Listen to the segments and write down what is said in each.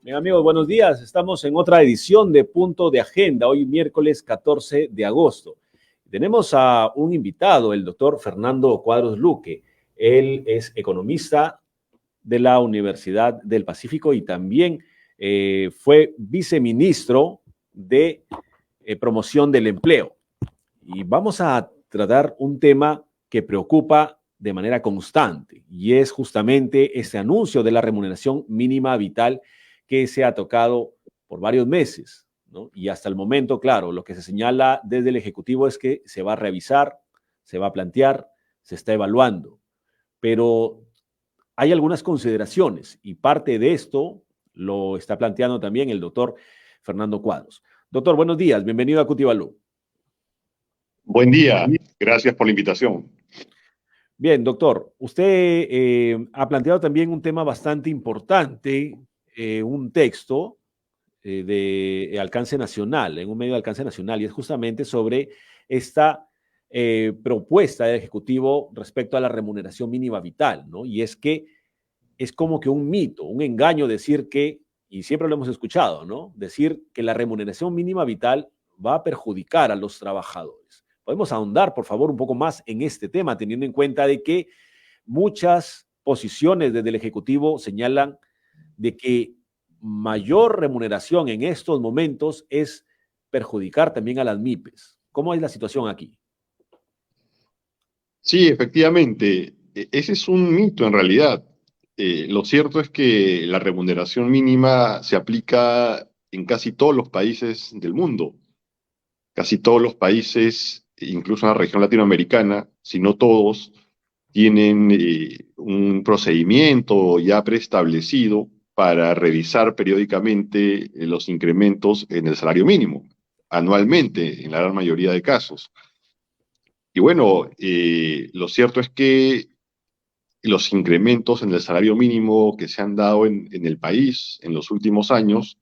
Bien, amigos, buenos días. Estamos en otra edición de Punto de Agenda, hoy miércoles 14 de agosto. Tenemos a un invitado, el doctor Fernando Cuadros Luque. Él es economista de la Universidad del Pacífico y también fue viceministro de Promoción del Empleo. Y vamos a tratar un tema que preocupa de manera constante y es justamente este anuncio de la remuneración mínima vital que se ha tocado por varios meses, ¿no? Y hasta el momento, claro, lo que se señala desde el Ejecutivo es que se va a revisar, se va a plantear, se está evaluando, pero hay algunas consideraciones y parte de esto lo está planteando también el doctor Fernando Cuadros. Doctor, buenos días, bienvenido a Cutivalú. Buen día, gracias por la invitación. Bien, doctor, usted ha planteado también un tema bastante importante, un texto de alcance nacional, en un medio de alcance nacional, y es justamente sobre esta propuesta del Ejecutivo respecto a la remuneración mínima vital, ¿no? Y es que es como que un mito, un engaño decir que, y siempre lo hemos escuchado, ¿no? Decir que la remuneración mínima vital va a perjudicar a los trabajadores. Podemos ahondar, por favor, un poco más en este tema, teniendo en cuenta de que muchas posiciones desde el Ejecutivo señalan de que mayor remuneración en estos momentos es perjudicar también a las MIPES. ¿Cómo es la situación aquí? Sí, efectivamente, ese es un mito en realidad. Lo cierto es que la remuneración mínima se aplica en casi todos los países del mundo. Casi todos los países, incluso en la región latinoamericana, si no todos, tienen un procedimiento ya preestablecido para revisar periódicamente los incrementos en el salario mínimo, anualmente, en la gran mayoría de casos. Y bueno, lo cierto es que los incrementos en el salario mínimo que se han dado en el país en los últimos años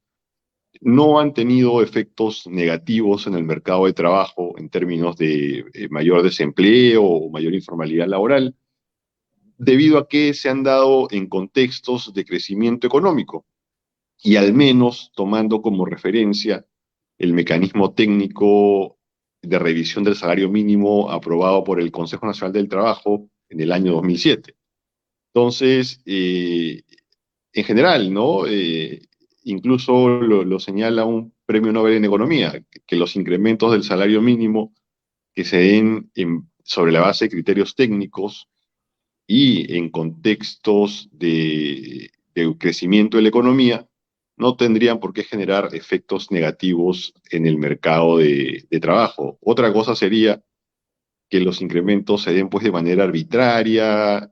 no han tenido efectos negativos en el mercado de trabajo en términos de mayor desempleo o mayor informalidad laboral, debido a que se han dado en contextos de crecimiento económico y al menos tomando como referencia el mecanismo técnico de revisión del salario mínimo aprobado por el Consejo Nacional del Trabajo en el año 2007. Entonces, en general, ¿no? Incluso lo señala un premio Nobel en Economía, que los incrementos del salario mínimo que se den sobre la base de criterios técnicos y en contextos de crecimiento de la economía no tendrían por qué generar efectos negativos en el mercado de trabajo. Otra cosa sería que los incrementos se den pues de manera arbitraria,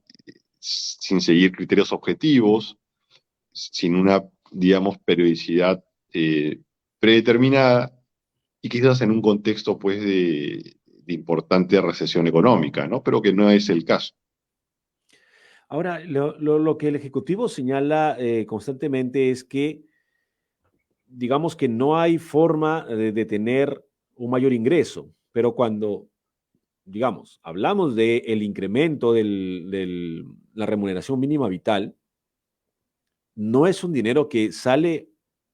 sin seguir criterios objetivos, sin una, digamos, periodicidad predeterminada y quizás en un contexto pues de importante recesión económica, ¿no? Pero que no es el caso. Ahora, lo que el Ejecutivo señala constantemente es que, digamos que no hay forma de tener un mayor ingreso, pero cuando, digamos, hablamos del incremento de la remuneración mínima vital, no es un dinero que sale,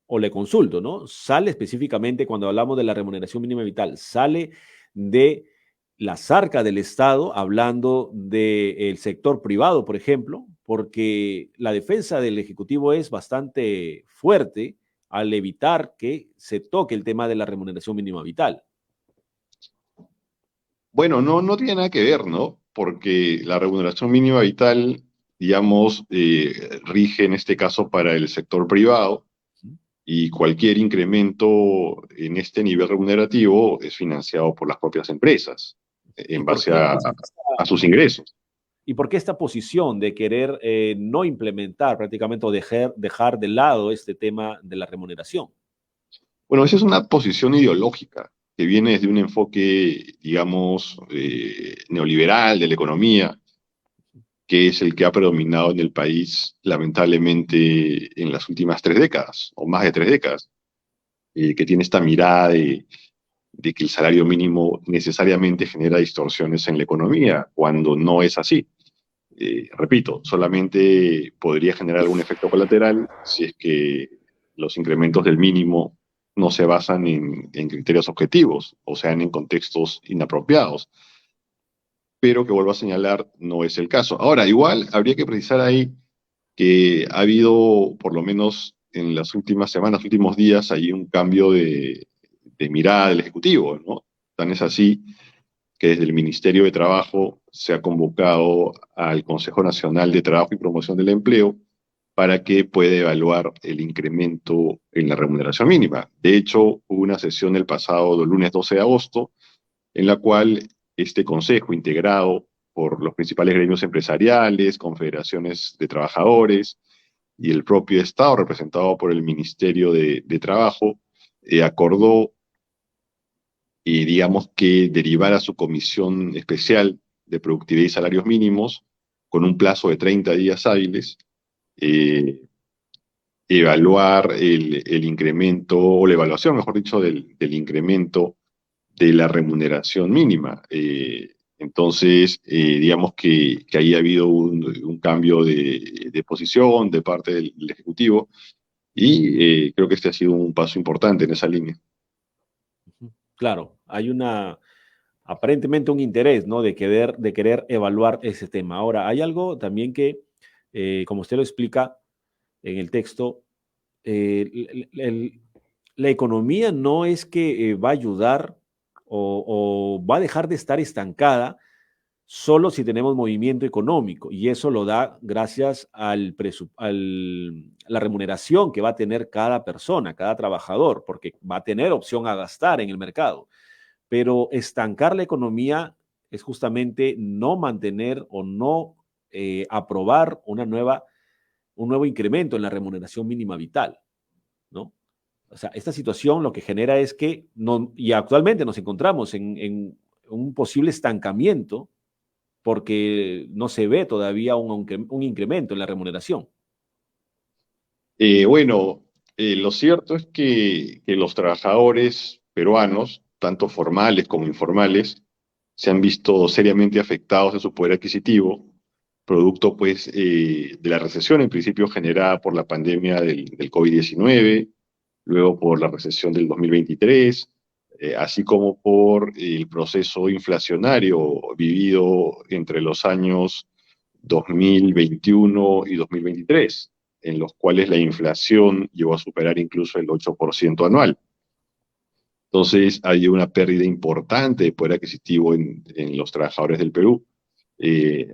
o le consulto, ¿no? Sale específicamente cuando hablamos de la remuneración mínima vital, sale de las arcas del Estado, hablando del sector privado, por ejemplo, porque la defensa del Ejecutivo es bastante fuerte al evitar que se toque el tema de la remuneración mínima vital. Bueno, no tiene nada que ver, ¿no? Porque la remuneración mínima vital, digamos, rige en este caso para el sector privado y cualquier incremento en este nivel remunerativo es financiado por las propias empresas ¿Y en por base qué entonces a sus ingresos. ¿Y por qué esta posición de querer no implementar prácticamente o dejar de lado este tema de la remuneración? Bueno, esa es una posición ideológica que viene desde un enfoque, digamos, neoliberal de la economía, que es el que ha predominado en el país, lamentablemente, en las últimas 3 décadas, o más de 3 décadas, que tiene esta mirada de que el salario mínimo necesariamente genera distorsiones en la economía, cuando no es así. Repito, solamente podría generar algún efecto colateral si es que los incrementos del mínimo no se basan en criterios objetivos, o sea, en contextos inapropiados. Pero que vuelvo a señalar, no es el caso. Ahora, igual habría que precisar ahí que ha habido, por lo menos en las últimas semanas, últimos días, hay un cambio de mirada del Ejecutivo, ¿no? Tan es así que desde el Ministerio de Trabajo se ha convocado al Consejo Nacional de Trabajo y Promoción del Empleo para que pueda evaluar el incremento en la remuneración mínima. De hecho, hubo una sesión el pasado lunes 12 de agosto en la cual este consejo, integrado por los principales gremios empresariales, confederaciones de trabajadores y el propio Estado, representado por el Ministerio de Trabajo, acordó, digamos, que derivara su comisión especial de productividad y salarios mínimos con un plazo de 30 días hábiles, eh, evaluar el incremento, o la evaluación, mejor dicho, del incremento de la remuneración mínima. Entonces, digamos que ahí ha habido un cambio de posición de parte del Ejecutivo y creo que este ha sido un paso importante en esa línea. Claro, hay aparentemente un interés, ¿no? De querer evaluar ese tema. Ahora, hay algo también que, como usted lo explica en el texto, la economía no es que va a ayudar o va a dejar de estar estancada solo si tenemos movimiento económico, y eso lo da gracias la remuneración que va a tener cada persona, cada trabajador, porque va a tener opción a gastar en el mercado. Pero estancar la economía es justamente no mantener o no aprobar un nuevo incremento en la remuneración mínima vital, ¿no? O sea, esta situación lo que genera es que, no, y actualmente nos encontramos en un posible estancamiento porque no se ve todavía un incremento en la remuneración. Bueno, lo cierto es que los trabajadores peruanos, tanto formales como informales, se han visto seriamente afectados en su poder adquisitivo, producto pues de la recesión en principio generada por la pandemia del COVID-19, luego por la recesión del 2023, así como por el proceso inflacionario vivido entre los años 2021 y 2023, en los cuales la inflación llegó a superar incluso el 8% anual. Entonces, hay una pérdida importante de poder adquisitivo en los trabajadores del Perú.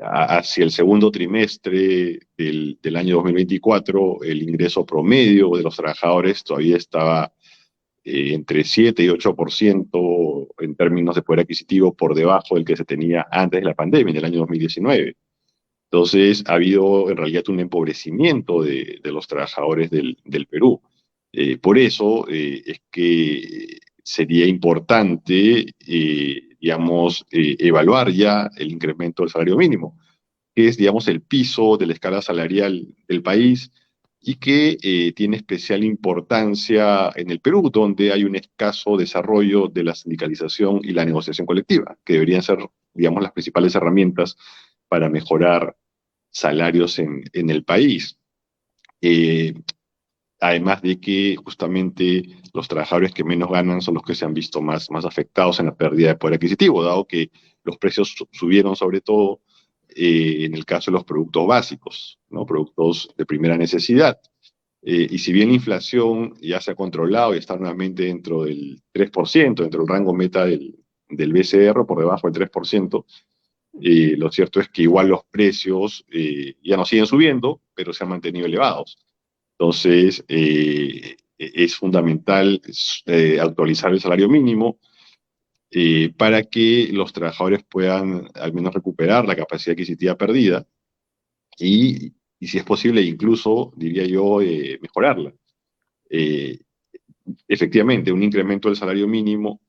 Hacia el segundo trimestre del año 2024, el ingreso promedio de los trabajadores todavía estaba entre 7 y 8% en términos de poder adquisitivo por debajo del que se tenía antes de la pandemia, en el año 2019. Entonces, ha habido en realidad un empobrecimiento de los trabajadores del Perú. Por eso es que sería importante, digamos, evaluar ya el incremento del salario mínimo, que es, digamos, el piso de la escala salarial del país y que tiene especial importancia en el Perú, donde hay un escaso desarrollo de la sindicalización y la negociación colectiva, que deberían ser, digamos, las principales herramientas para mejorar salarios en el país. Eh, Además de que justamente los trabajadores que menos ganan son los que se han visto más afectados en la pérdida de poder adquisitivo, dado que los precios subieron sobre todo en el caso de los productos básicos, ¿no? Productos de primera necesidad. Y si bien la inflación ya se ha controlado y está nuevamente dentro del 3%, dentro del rango meta del BCR, por debajo del 3%, lo cierto es que igual los precios ya no siguen subiendo, pero se han mantenido elevados. Entonces, es fundamental actualizar el salario mínimo para que los trabajadores puedan al menos recuperar la capacidad adquisitiva perdida y si es posible, incluso, diría yo, mejorarla. Eh, Efectivamente, un incremento del salario mínimo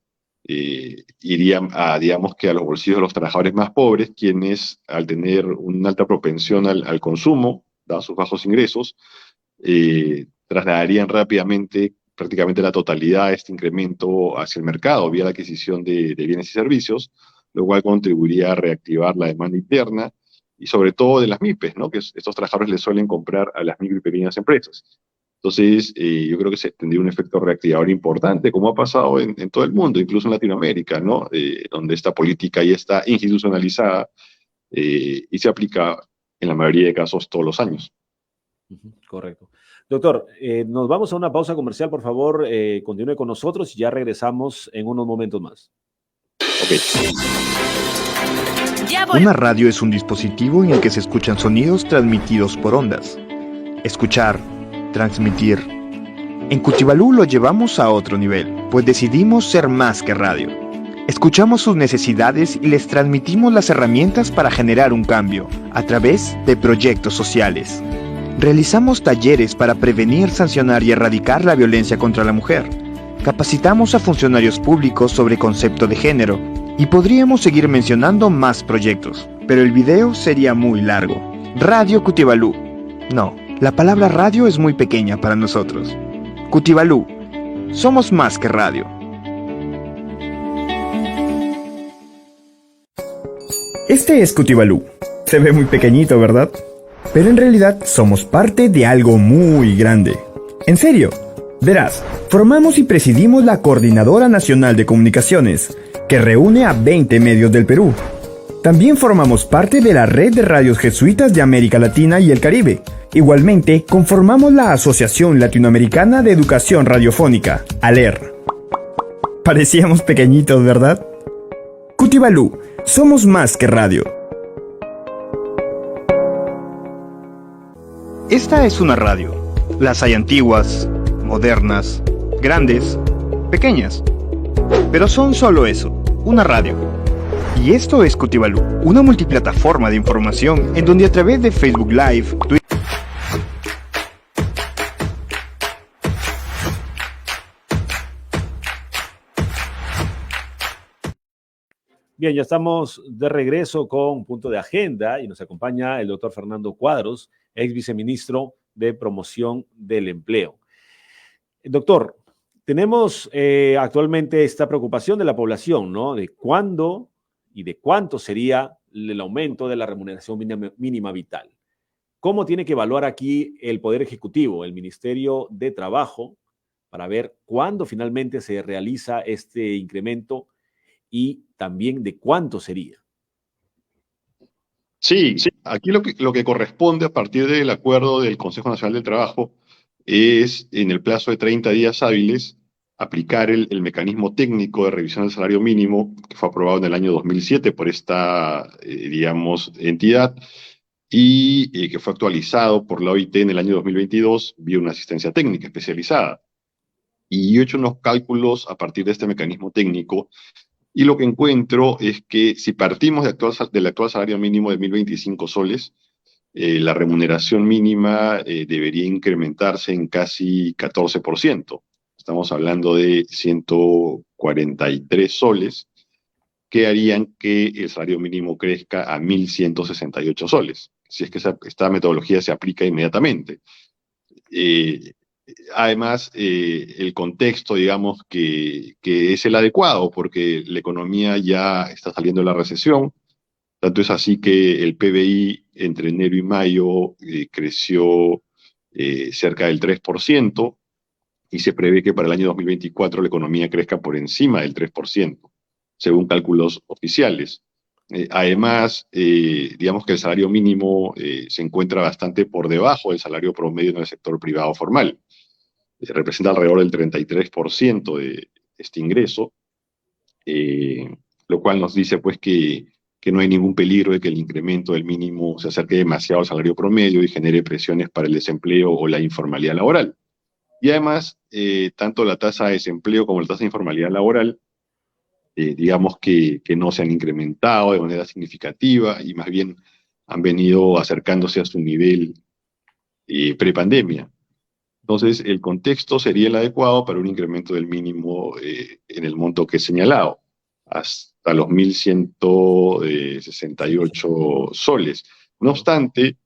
iría a, digamos que a los bolsillos de los trabajadores más pobres, quienes al tener una alta propensión al consumo, dados sus bajos ingresos, trasladarían rápidamente prácticamente la totalidad de este incremento hacia el mercado vía la adquisición de bienes y servicios, lo cual contribuiría a reactivar la demanda interna y sobre todo de las MIPES, ¿no? Que estos trabajadores les suelen comprar a las micro y pequeñas empresas. Entonces, yo creo que se tendría un efecto reactivador importante, como ha pasado en todo el mundo, incluso en Latinoamérica, ¿no? Donde esta política ya está institucionalizada y se aplica en la mayoría de casos todos los años. Correcto. Doctor, nos vamos a una pausa comercial, por favor, continúe con nosotros y ya regresamos en unos momentos más. Ok. Una radio es un dispositivo en el que se escuchan sonidos transmitidos por ondas. Escuchar, transmitir. En Cutibalú lo llevamos a otro nivel, pues decidimos ser más que radio. Escuchamos sus necesidades y les transmitimos las herramientas para generar un cambio, a través de proyectos sociales. Realizamos talleres para prevenir, sancionar y erradicar la violencia contra la mujer. Capacitamos a funcionarios públicos sobre concepto de género. Y podríamos seguir mencionando más proyectos, pero el video sería muy largo. Radio Cutibalú. No, la palabra radio es muy pequeña para nosotros. Cutibalú. Somos más que radio. Este es Cutibalú. Se ve muy pequeñito, ¿verdad? Pero en realidad somos parte de algo muy grande. En serio, verás, formamos y presidimos la Coordinadora Nacional de Comunicaciones, que reúne a 20 medios del Perú. También formamos parte de la Red de Radios Jesuitas de América Latina y el Caribe. Igualmente, conformamos la Asociación Latinoamericana de Educación Radiofónica, ALER. Parecíamos pequeñitos, ¿verdad? Cutibalú, somos más que radio. Esta es una radio. Las hay antiguas, modernas, grandes, pequeñas. Pero son solo eso, una radio. Y esto es Cutibalú, una multiplataforma de información en donde a través de Facebook Live, Twitter... Bien, ya estamos de regreso con Punto de Agenda y nos acompaña el doctor Fernando Cuadros, ex viceministro de Promoción del Empleo. Doctor, tenemos actualmente esta preocupación de la población, ¿no? De cuándo y de cuánto sería el aumento de la remuneración mínima vital. ¿Cómo tiene que evaluar aquí el Poder Ejecutivo, el Ministerio de Trabajo, para ver cuándo finalmente se realiza este incremento y también de cuánto sería? Sí, aquí lo que corresponde a partir del acuerdo del Consejo Nacional del Trabajo es, en el plazo de 30 días hábiles, aplicar el mecanismo técnico de revisión del salario mínimo que fue aprobado en el año 2007 por esta, digamos, entidad y que fue actualizado por la OIT en el año 2022 vía una asistencia técnica especializada. Y yo he hecho unos cálculos a partir de este mecanismo técnico y lo que encuentro es que si partimos del actual salario mínimo de 1.025 soles, la remuneración mínima debería incrementarse en casi 14%. Estamos hablando de 143 soles, que harían que el salario mínimo crezca a 1.168 soles, si es que esta metodología se aplica inmediatamente. Además, el contexto, digamos, que es el adecuado, porque la economía ya está saliendo de la recesión. Tanto es así que el PBI entre enero y mayo creció cerca del 3% y se prevé que para el año 2024 la economía crezca por encima del 3%, según cálculos oficiales. Además, digamos que el salario mínimo se encuentra bastante por debajo del salario promedio en el sector privado formal. Representa alrededor del 33% de este ingreso, lo cual nos dice pues que no hay ningún peligro de que el incremento del mínimo se acerque demasiado al salario promedio y genere presiones para el desempleo o la informalidad laboral. Y además, tanto la tasa de desempleo como la tasa de informalidad laboral, digamos que no se han incrementado de manera significativa y más bien han venido acercándose a su nivel prepandemia. Entonces, el contexto sería el adecuado para un incremento del mínimo en el monto que he señalado, hasta los 1.168 soles. No obstante,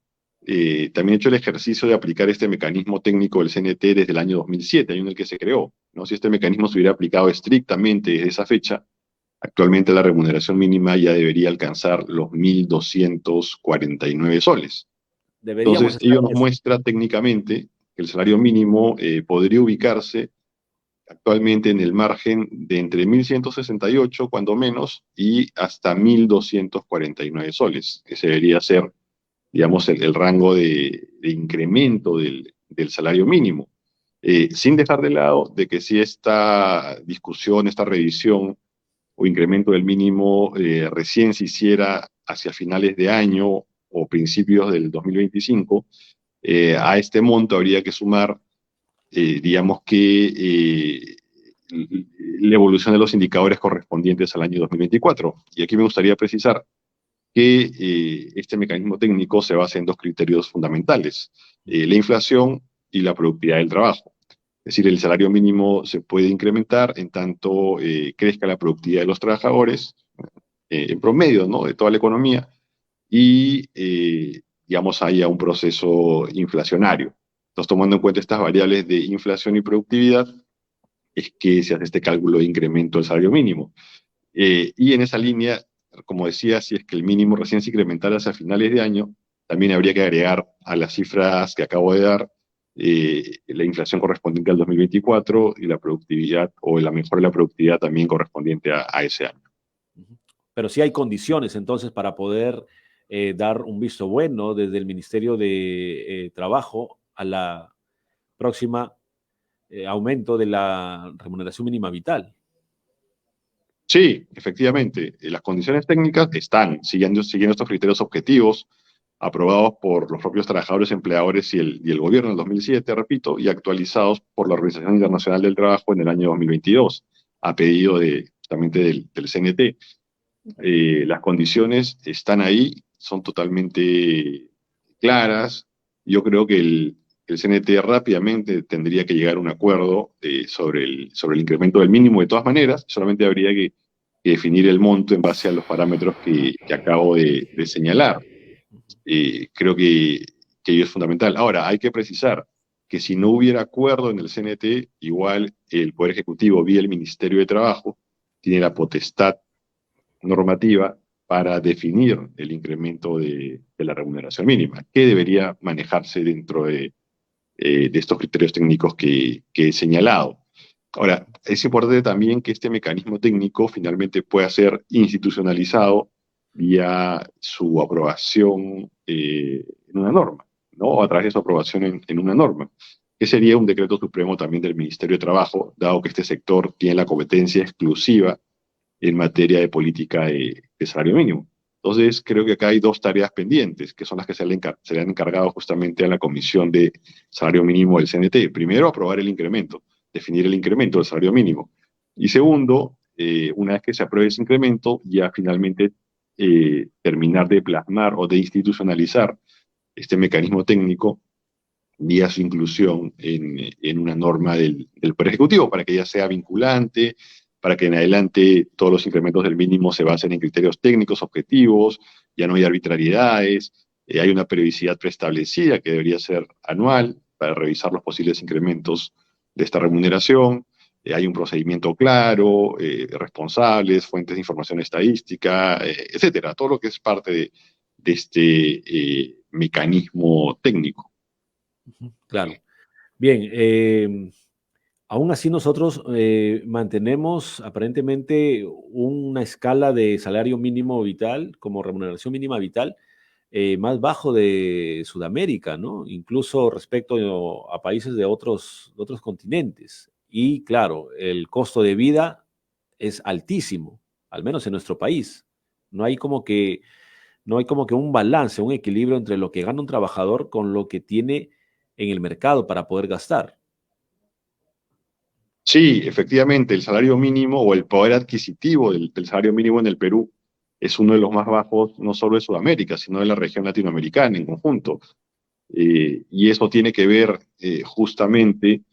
también he hecho el ejercicio de aplicar este mecanismo técnico del CNT desde el año 2007, año en el que se creó, ¿no? Si este mecanismo se hubiera aplicado estrictamente desde esa fecha, actualmente la remuneración mínima ya debería alcanzar los 1.249 soles. Entonces, ello nos muestra técnicamente que el salario mínimo podría ubicarse actualmente en el margen de entre 1.168, cuando menos, y hasta 1.249 soles. Ese debería ser, digamos, el rango de incremento del salario mínimo. Sin dejar de lado de que si esta discusión, esta revisión o incremento del mínimo recién se hiciera hacia finales de año o principios del 2025, a este monto habría que sumar, digamos que la evolución de los indicadores correspondientes al año 2024. Y aquí me gustaría precisar que este mecanismo técnico se basa en dos criterios fundamentales, la inflación y la productividad del trabajo. Es decir, el salario mínimo se puede incrementar en tanto crezca la productividad de los trabajadores, en promedio, ¿no?, de toda la economía, y, digamos, haya un proceso inflacionario. Entonces, tomando en cuenta estas variables de inflación y productividad, es que se hace este cálculo de incremento del salario mínimo. Y en esa línea, como decía, si es que el mínimo recién se incrementara hacia finales de año, también habría que agregar a las cifras que acabo de dar la inflación correspondiente al 2024 y la productividad o la mejora de la productividad también correspondiente a ese año. Pero sí hay condiciones entonces para poder dar un visto bueno desde el Ministerio de Trabajo a la próxima aumento de la remuneración mínima vital. Sí, efectivamente, las condiciones técnicas están siguiendo estos criterios objetivos aprobados por los propios trabajadores, empleadores y el gobierno en el 2007, repito, y actualizados por la Organización Internacional del Trabajo en el año 2022, a pedido justamente del CNT. Las condiciones están ahí, son totalmente claras. Yo creo que el CNT rápidamente tendría que llegar a un acuerdo sobre el incremento del mínimo de todas maneras, solamente habría que definir el monto en base a los parámetros que acabo de señalar. Creo que ello es fundamental. Ahora, hay que precisar que si no hubiera acuerdo en el CNT, igual el Poder Ejecutivo, vía el Ministerio de Trabajo, tiene la potestad normativa para definir el incremento de la remuneración mínima, que debería manejarse dentro de estos criterios técnicos que he señalado. Ahora, es importante también que este mecanismo técnico finalmente pueda ser institucionalizado vía su aprobación en una norma, ¿no? O a través de su aprobación en una norma, que sería un decreto supremo también del Ministerio de Trabajo, dado que este sector tiene la competencia exclusiva en materia de política de salario mínimo. Entonces, creo que acá hay dos tareas pendientes, que son las que se le han encargado justamente a la Comisión de Salario Mínimo del CNT. Primero, aprobar el incremento, definir el incremento del salario mínimo. Y segundo, una vez que se apruebe ese incremento, ya finalmente terminar de plasmar o de institucionalizar este mecanismo técnico vía su inclusión en una norma del Poder Ejecutivo, para que ya sea vinculante, para que en adelante todos los incrementos del mínimo se basen en criterios técnicos objetivos, ya no hay arbitrariedades, hay una periodicidad preestablecida que debería ser anual para revisar los posibles incrementos de esta remuneración, hay un procedimiento claro, responsables, fuentes de información estadística, etcétera, todo lo que es parte de este mecanismo técnico. Claro. Bien, aún así nosotros mantenemos aparentemente una escala de salario mínimo vital como remuneración mínima vital más bajo de Sudamérica, ¿no? Incluso respecto a países de otros continentes. Y claro, el costo de vida es altísimo, al menos en nuestro país. No hay como que, no hay como que un balance, un equilibrio entre lo que gana un trabajador con lo que tiene en el mercado para poder gastar. Sí, efectivamente, el salario mínimo o el poder adquisitivo del salario mínimo en el Perú es uno de los más bajos, no solo de Sudamérica, sino de la región latinoamericana en conjunto. Y eso tiene que ver justamente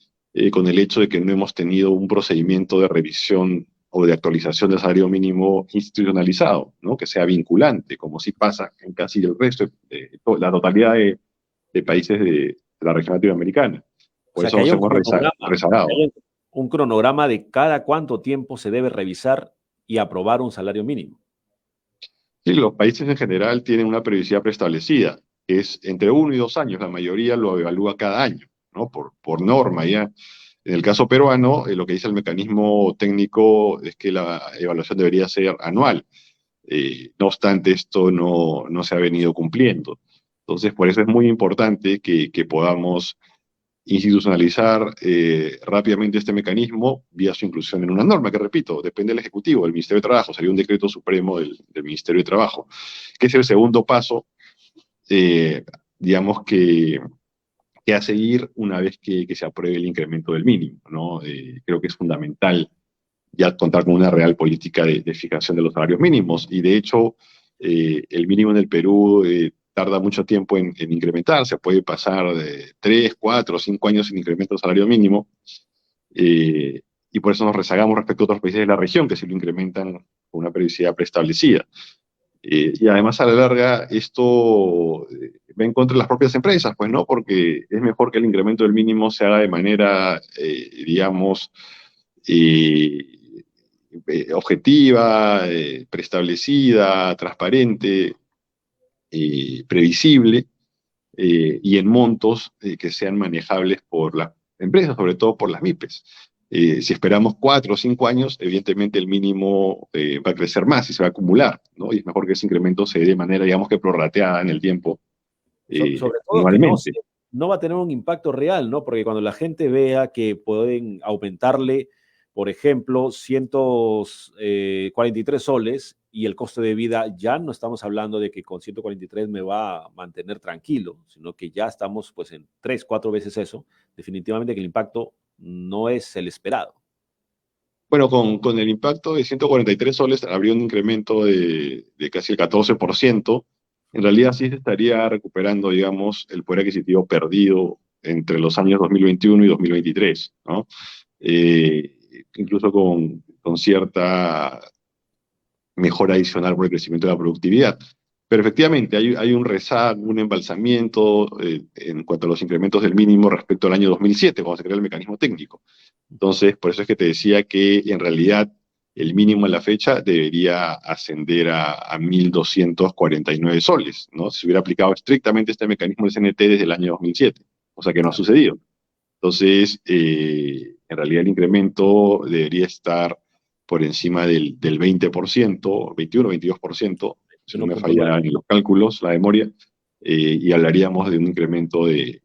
con el hecho de que no hemos tenido un procedimiento de revisión o de actualización del salario mínimo institucionalizado, ¿no? Que sea vinculante, como sí pasa en casi el resto la totalidad de países de la región latinoamericana. O Por sea, eso que nos haya hemos rezagado. un cronograma de cada cuánto tiempo se debe revisar y aprobar un salario mínimo. Sí, los países en general tienen una periodicidad preestablecida, que es entre 1 y 2 años. La mayoría lo evalúa cada año, ¿no? Por norma ya. En el caso peruano, lo que dice el mecanismo técnico es que la evaluación debería ser anual. No obstante, esto no se ha venido cumpliendo. Entonces, por eso es muy importante que podamos institucionalizar rápidamente este mecanismo vía su inclusión en una norma, que repito, depende del Ejecutivo, del Ministerio de Trabajo, sería un decreto supremo del Ministerio de Trabajo, que es el segundo paso, eh, digamos que a seguir una vez que se apruebe el incremento del mínimo, ¿no? Creo que es fundamental ya contar con una real política de fijación de los salarios mínimos, y de hecho el mínimo en el Perú tarda mucho tiempo en incrementarse, puede pasar de 3, 4, 5 años sin incremento del salario mínimo, y por eso nos rezagamos respecto a otros países de la región que sí lo incrementan con una periodicidad preestablecida. Y además a la larga esto va en contra de las propias empresas, pues no, porque es mejor que el incremento del mínimo se haga de manera, digamos, objetiva, preestablecida, transparente, previsible, y en montos que sean manejables por las empresas, sobre todo por las MIPES. Si esperamos 4 o 5 años, evidentemente el mínimo va a crecer más y se va a acumular, ¿no? Y es mejor que ese incremento se dé de manera, digamos que prorrateada en el tiempo, Sobre todo que anualmente. no va a tener un impacto real, ¿no? Porque cuando la gente vea que pueden aumentarle, por ejemplo, 143 soles y el costo de vida, ya no estamos hablando de que con 143 me va a mantener tranquilo, sino que ya estamos pues en 3, 4 veces eso, definitivamente que el impacto no es el esperado. Bueno, con el impacto de 143 soles habría un incremento de casi el 14%. En realidad sí se estaría recuperando, digamos, el poder adquisitivo perdido entre los años 2021 y 2023, ¿no? Incluso con cierta mejora adicional por el crecimiento de la productividad. Pero efectivamente hay un rezago, un embalsamiento en cuanto a los incrementos del mínimo respecto al año 2007, cuando se creó el mecanismo técnico. Entonces, por eso es que te decía que en realidad el mínimo en la fecha debería ascender a 1.249 soles, ¿no? Si se hubiera aplicado estrictamente este mecanismo del CNT desde el año 2007, o sea que no ha sucedido. Entonces, en realidad el incremento debería estar por encima del 20%, 21, 22%, si no me falla en los cálculos, la memoria, y hablaríamos de un incremento de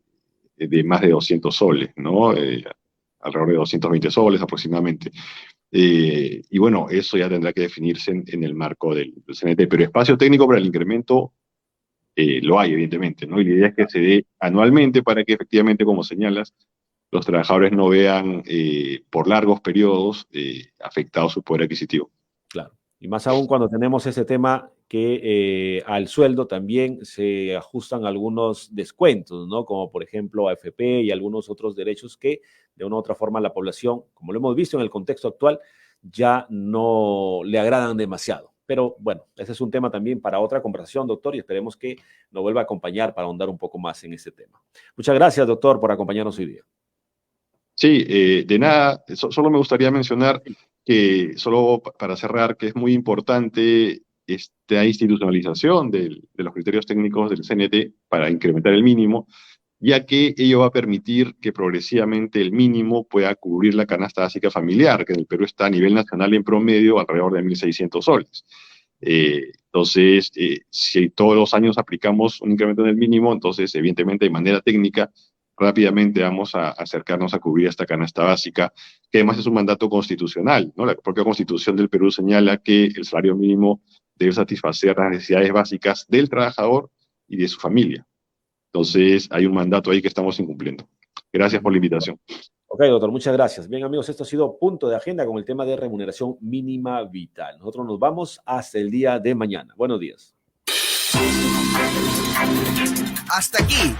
más de 200 soles, ¿no? Alrededor de 220 soles aproximadamente. Y bueno, eso ya tendrá que definirse en el marco del CNT, pero espacio técnico para el incremento lo hay, evidentemente, ¿no? Y la idea es que se dé anualmente para que efectivamente, como señalas, los trabajadores no vean por largos periodos afectado su poder adquisitivo. Claro, y más aún cuando tenemos ese tema que al sueldo también se ajustan algunos descuentos, ¿no? Como por ejemplo AFP y algunos otros derechos que de una u otra forma la población, como lo hemos visto en el contexto actual, ya no le agradan demasiado. Pero bueno, ese es un tema también para otra conversación, doctor, y esperemos que nos vuelva a acompañar para ahondar un poco más en este tema. Muchas gracias, doctor, por acompañarnos hoy día. Sí, de nada, solo me gustaría mencionar que, solo para cerrar, que es muy importante esta institucionalización de los criterios técnicos del CNT para incrementar el mínimo, ya que ello va a permitir que progresivamente el mínimo pueda cubrir la canasta básica familiar, que en el Perú está a nivel nacional en promedio alrededor de 1.600 soles. Entonces, si todos los años aplicamos un incremento en el mínimo, entonces, evidentemente, de manera técnica, rápidamente vamos a acercarnos a cubrir esta canasta básica, que además es un mandato constitucional, ¿no? La propia Constitución del Perú señala que el salario mínimo debe satisfacer las necesidades básicas del trabajador y de su familia. Entonces, hay un mandato ahí que estamos incumpliendo. Gracias por la invitación. Ok, doctor, muchas gracias. Bien, amigos, esto ha sido Punto de Agenda con el tema de remuneración mínima vital. Nosotros nos vamos hasta el día de mañana. Buenos días. Hasta aquí